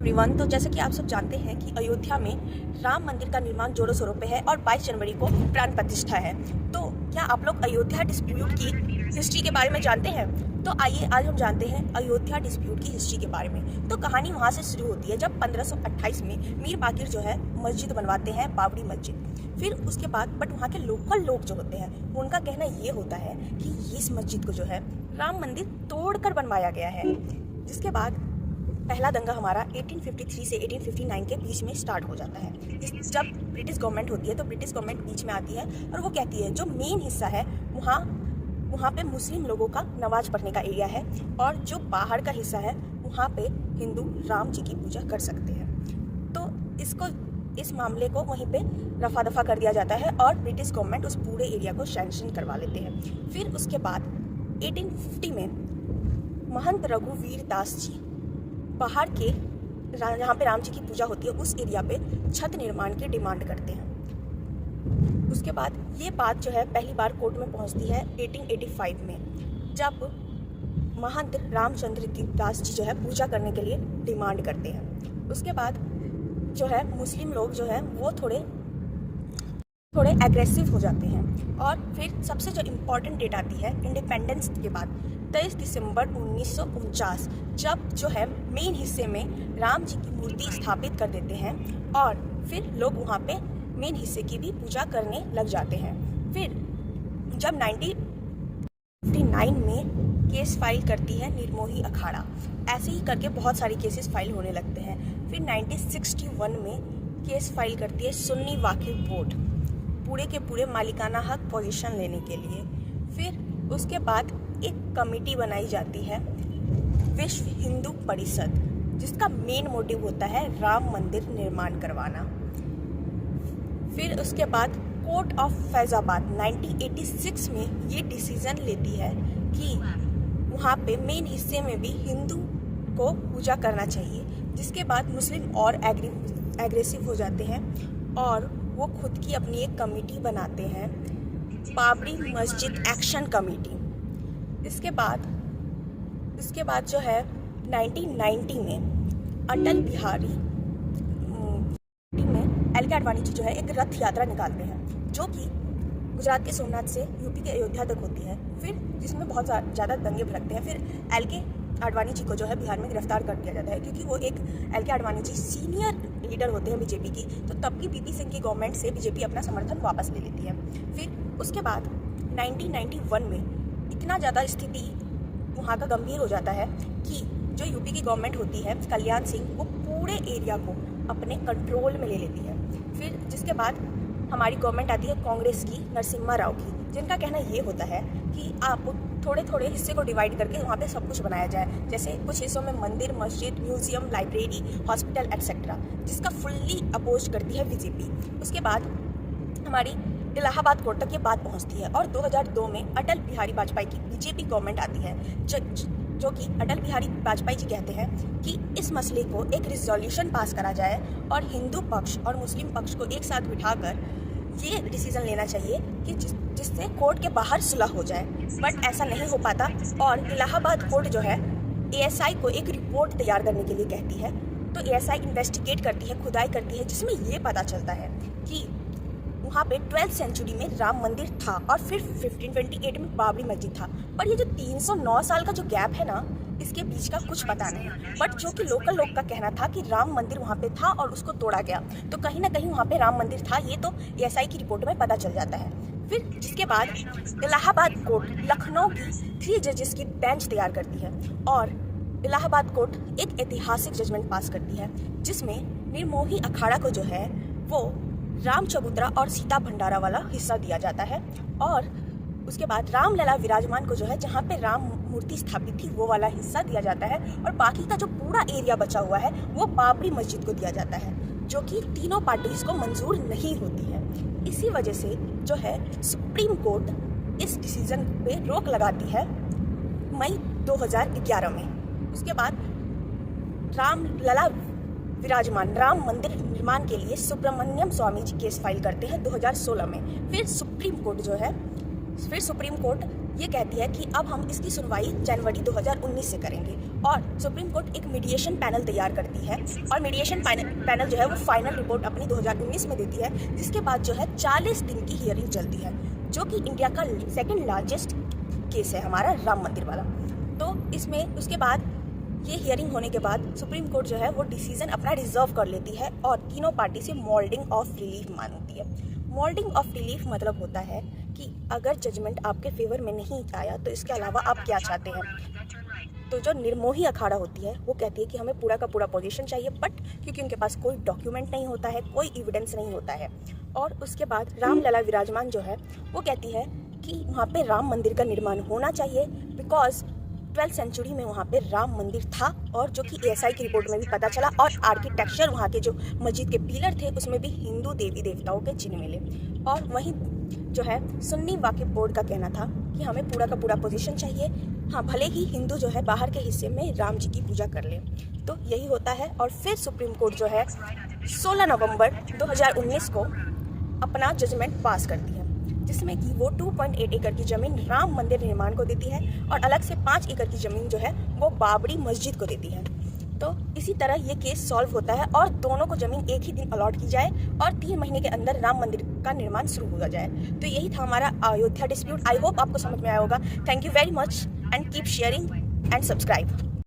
Everyone, तो जैसे कि आप सब जानते हैं कि अयोध्या में राम मंदिर का निर्माण जोरों शोरों पे है और 22 जनवरी को प्राण प्रतिष्ठा है। तो क्या आप लोग अयोध्या डिस्प्यूट की हिस्ट्री के बारे में जानते हैं? तो आइए आज हम जानते हैं अयोध्या डिस्प्यूट की हिस्ट्री के बारे में। तो कहानी वहाँ से शुरू होती है जब 1528 में मीर बाकिर जो है मस्जिद बनवाते हैं, बाबरी मस्जिद। फिर उसके बाद बट वहाँ के लोकल लोग जो होते हैं उनका कहना ये होता है कि इस मस्जिद को जो है राम मंदिर तोड़कर बनवाया गया है। जिसके बाद पहला दंगा हमारा 1853 से 1859 के बीच में स्टार्ट हो जाता है। जब ब्रिटिश गवर्नमेंट होती है तो ब्रिटिश गवर्नमेंट बीच में आती है और वो कहती है जो मेन हिस्सा है वहाँ पे मुस्लिम लोगों का नमाज पढ़ने का एरिया है और जो बाहर का हिस्सा है वहाँ पे हिंदू राम जी की पूजा कर सकते हैं। तो इस मामले को वहीं पे रफा दफा कर दिया जाता है और ब्रिटिश गवर्नमेंट उस पूरे एरिया को सैंक्शन करवा लेते हैं। फिर उसके बाद 1850 में महंत रघुवीर दास जी बाहर के जहाँ पे राम जी की पूजा होती है उस एरिया पे छत निर्माण की डिमांड करते हैं। उसके बाद ये बात जो है पहली बार कोर्ट में पहुंचती है 1885 में, जब महंत रामचंद्र दास जी जो है पूजा करने के लिए डिमांड करते हैं। उसके बाद जो है मुस्लिम लोग जो है वो थोड़े एग्रेसिव हो जाते हैं। और फिर सबसे जो इम्पोर्टेंट डेट आती है इंडिपेंडेंस के बाद 23 दिसंबर 1949, जब जो है मेन हिस्से में राम जी की मूर्ति स्थापित कर देते हैं और फिर लोग वहाँ पे मेन हिस्से की भी पूजा करने लग जाते हैं। फिर जब 1959 में केस फाइल करती है निर्मोही अखाड़ा, ऐसे ही करके बहुत सारी केसेस फाइल होने लगते हैं। फिर 1961 में केस फाइल करती है सुन्नी वाकिफ बोर्ड पूरे के पूरे मालिकाना हक पोजीशन लेने के लिए। फिर उसके बाद एक कमेटी बनाई जाती है विश्व हिंदू परिषद, जिसका मेन मोटिव होता है राम मंदिर निर्माण करवाना। फिर उसके बाद कोर्ट ऑफ फैजाबाद 1986 में ये डिसीजन लेती है कि वहाँ पे मेन हिस्से में भी हिंदू को पूजा करना चाहिए। जिसके बाद मुस्लिम और एग्रेसिव हो जाते हैं और वो खुद की अपनी एक कमेटी बनाते हैं, बाबरी मस्जिद एक्शन कमेटी। इसके बाद जो है 1990 में अटल बिहारी में एल के आडवाणी जी जो है एक रथ यात्रा निकालते हैं जो कि गुजरात के सोमनाथ से यूपी के अयोध्या तक होती है। फिर जिसमें बहुत ज़्यादा दंगे भड़कते हैं। फिर एल के आडवाणी जी को जो है बिहार में गिरफ्तार कर दिया जाता है क्योंकि वो एक एल के आडवाणी जी सीनियर लीडर होते हैं बीजेपी की। तो तब की पीपी सिंह की गवर्नमेंट से बीजेपी अपना समर्थन वापस ले लेती है। फिर उसके बाद 1991 में इतना ज़्यादा स्थिति वहाँ का गंभीर हो जाता है कि जो यूपी की गवर्नमेंट होती है कल्याण सिंह, वो पूरे एरिया को अपने कंट्रोल में ले लेती है। फिर जिसके बाद हमारी गवर्नमेंट आती है कांग्रेस की, नरसिम्हा राव की, जिनका कहना ये होता है कि आप थोड़े थोड़े हिस्से को डिवाइड करके वहाँ पे सब कुछ बनाया जाए, जैसे कुछ हिस्सों में मंदिर, मस्जिद, म्यूजियम, लाइब्रेरी, हॉस्पिटल एक्सेट्रा, जिसका फुल्ली अपोज करती है बीजेपी। उसके बाद हमारी इलाहाबाद कोर्ट तक ये बात पहुँचती है और 2002 में अटल बिहारी वाजपेयी की बीजेपी गवर्नमेंट आती है, जो कि अटल बिहारी वाजपेयी जी कहते हैं कि इस मसले को एक रिजोल्यूशन पास करा जाए और हिंदू पक्ष और मुस्लिम पक्ष को एक साथ बिठाकर ये डिसीजन लेना चाहिए कि जिससे कोर्ट के बाहर सुलह हो जाए। बट ऐसा नहीं हो पाता और इलाहाबाद कोर्ट जो है एएसआई को एक रिपोर्ट तैयार करने के लिए कहती है। तो एएसआई इन्वेस्टिगेट करती है, खुदाई करती है, जिसमें ये पता चलता है कि वहाँ पे 12th सेंचुरी में राम मंदिर था और फिर 1528 में बाबरी मस्जिद था। पर ये जो 309 साल का जो गैप है ना, इसके बीच का कुछ पता नहीं। बट जो कि लोकल लोग का कहना था कि राम मंदिर वहाँ पे था और उसको तोड़ा गया, तो कहीं ना कहीं वहाँ पे राम मंदिर था, ये तो एएसआई की रिपोर्ट में पता चल जाता है। फिर जिसके बाद इलाहाबाद कोर्ट लखनऊ की 3 जजेस की बेंच तैयार करती है और इलाहाबाद कोर्ट एक ऐतिहासिक जजमेंट पास करती है जिसमें निर्मोही अखाड़ा को जो है वो राम चबूतरा और सीता भंडारा वाला हिस्सा दिया जाता है और उसके बाद रामलला विराजमान को जो है जहाँ पे राम मूर्ति स्थापित थी वो वाला हिस्सा दिया जाता है और बाकी का जो पूरा एरिया बचा हुआ है वो बाबरी मस्जिद को दिया जाता है, जो कि तीनों पार्टीज को मंजूर नहीं होती है। इसी वजह से जो है सुप्रीम कोर्ट इस डिसीजन पे रोक लगाती है मई 2011 में। उसके बाद रामलला विराजमान राम मंदिर निर्माण के लिए सुब्रमण्यम स्वामी जी केस फाइल करते हैं 2016 में। फिर सुप्रीम कोर्ट ये कहती है कि अब हम इसकी सुनवाई जनवरी 2019 से करेंगे और सुप्रीम कोर्ट एक मीडिएशन पैनल तैयार करती है और मीडिएशन पैनल जो है वो फाइनल रिपोर्ट अपनी 2019 में देती है, जिसके बाद जो है 40 दिन की हियरिंग चलती है, जो कि इंडिया का सेकेंड लार्जेस्ट केस है हमारा राम मंदिर वाला। तो इसमें उसके बाद ये हियरिंग होने के बाद सुप्रीम कोर्ट जो है वो डिसीजन अपना रिजर्व कर लेती है और तीनों पार्टी से मोल्डिंग ऑफ रिलीफ मांगती है। मोल्डिंग ऑफ रिलीफ मतलब होता है कि अगर जजमेंट आपके फेवर में नहीं आया तो इसके अलावा आप क्या चाहते हैं। तो जो निर्मोही अखाड़ा होती है वो कहती है कि हमें पूरा का पूरा पोजीशन चाहिए, बट क्योंकि उनके पास कोई डॉक्यूमेंट नहीं होता है, कोई एविडेंस नहीं होता है। और उसके बाद रामलला विराजमान जो है वो कहती है कि वहाँ पे राम मंदिर का निर्माण होना चाहिए, बिकॉज 12th सेंचुरी में वहाँ पे राम मंदिर था और जो कि ASI की रिपोर्ट में भी पता चला, और आर्किटेक्चर वहाँ के जो मस्जिद के पिलर थे उसमें भी हिंदू देवी देवताओं के चिन्ह मिले। और वहीं जो है सुन्नी वाकिफ बोर्ड का कहना था कि हमें पूरा का पूरा पोजीशन चाहिए, हाँ भले ही हिंदू जो है बाहर के हिस्से में राम जी की पूजा कर ले। तो यही होता है और फिर सुप्रीम कोर्ट जो है 16 नवंबर 2019 को अपना जजमेंट पास करती है, जिसमें कि वो 2.8 एकड़ की ज़मीन राम मंदिर निर्माण को देती है और अलग से 5 एकड़ की ज़मीन जो है वो बाबरी मस्जिद को देती है। तो इसी तरह ये केस सॉल्व होता है और दोनों को ज़मीन एक ही दिन अलॉट की जाए और 3 महीने के अंदर राम मंदिर का निर्माण शुरू हो जाए। तो यही था हमारा अयोध्या डिस्प्यूट। आई होप आपको समझ में आया होगा। Thank you very much and keep sharing and subscribe.